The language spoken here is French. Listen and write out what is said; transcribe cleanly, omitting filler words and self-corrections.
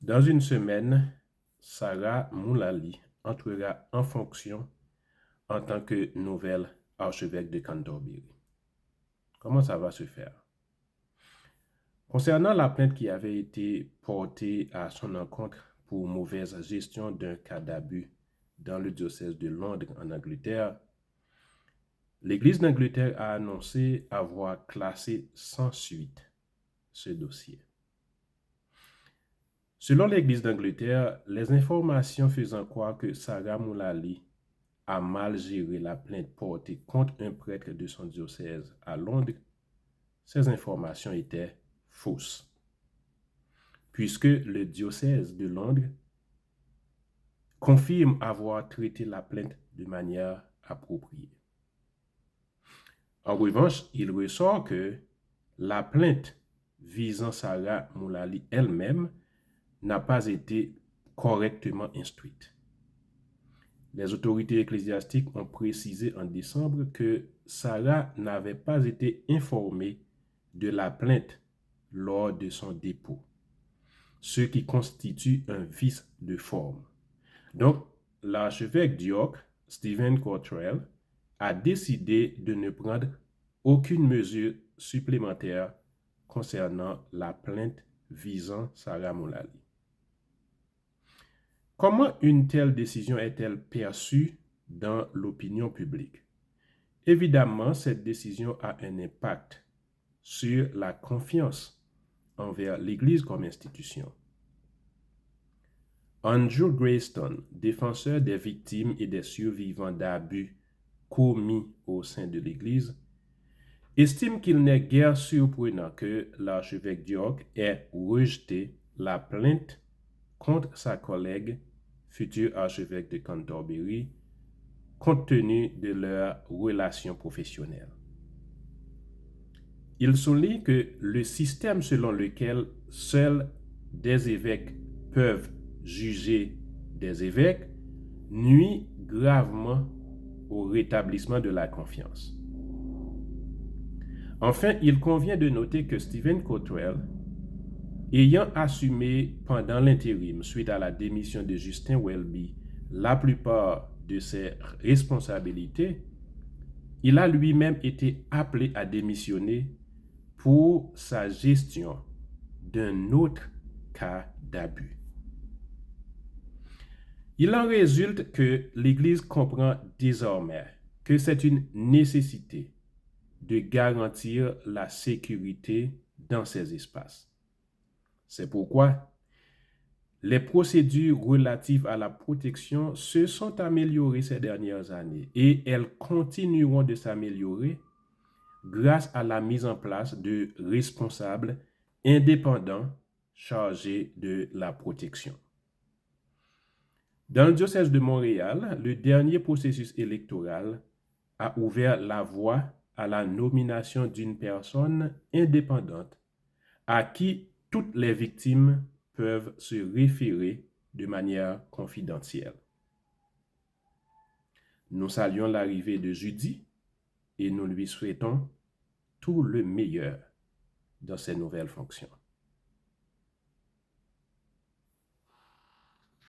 Dans une semaine, Sarah Moulali entrera en fonction en tant que nouvelle archevêque de Canterbury. Comment ça va se faire? Concernant la plainte qui avait été portée à son encontre pour mauvaise gestion d'un cas d'abus dans le diocèse de Londres en Angleterre, l'Église d'Angleterre a annoncé avoir classé sans suite ce dossier. Selon l'Église d'Angleterre, les informations faisant croire que Sarah Moulali a mal géré la plainte portée contre un prêtre de son diocèse à Londres, ces informations étaient fausses, puisque le diocèse de Londres confirme avoir traité la plainte de manière appropriée. En revanche, il ressort que la plainte visant Sarah Moulali elle-même n'a pas été correctement instruite. Les autorités ecclésiastiques ont précisé en décembre que Sarah n'avait pas été informée de la plainte lors de son dépôt, ce qui constitue un vice de forme. Donc, l'archevêque d'York, Stephen Cottrell, a décidé de ne prendre aucune mesure supplémentaire concernant la plainte visant Sarah Moulali. Comment une telle décision est-elle perçue dans l'opinion publique? Évidemment, cette décision a un impact sur la confiance envers l'Église comme institution. Andrew Grayston, défenseur des victimes et des survivants d'abus commis au sein de l'Église, estime qu'il n'est guère surprenant que l'archevêque d'York ait rejeté la plainte contre sa collègue, futur archevêque de Canterbury, compte tenu de leur relation professionnelle. Il souligne que le système selon lequel seuls des évêques peuvent juger des évêques nuit gravement au rétablissement de la confiance. Enfin, il convient de noter que Stephen Cottrell, ayant assumé pendant l'intérim suite à la démission de Justin Welby la plupart de ses responsabilités, il a lui-même été appelé à démissionner pour sa gestion d'un autre cas d'abus. Il en résulte que l'Église comprend désormais que c'est une nécessité de garantir la sécurité dans ces espaces. C'est pourquoi les procédures relatives à la protection se sont améliorées ces dernières années et elles continueront de s'améliorer grâce à la mise en place de responsables indépendants chargés de la protection. Dans le diocèse de Montréal, le dernier processus électoral a ouvert la voie à la nomination d'une personne indépendante à qui toutes les victimes peuvent se référer de manière confidentielle. Nous saluons l'arrivée de Judy et nous lui souhaitons tout le meilleur dans ses nouvelles fonctions.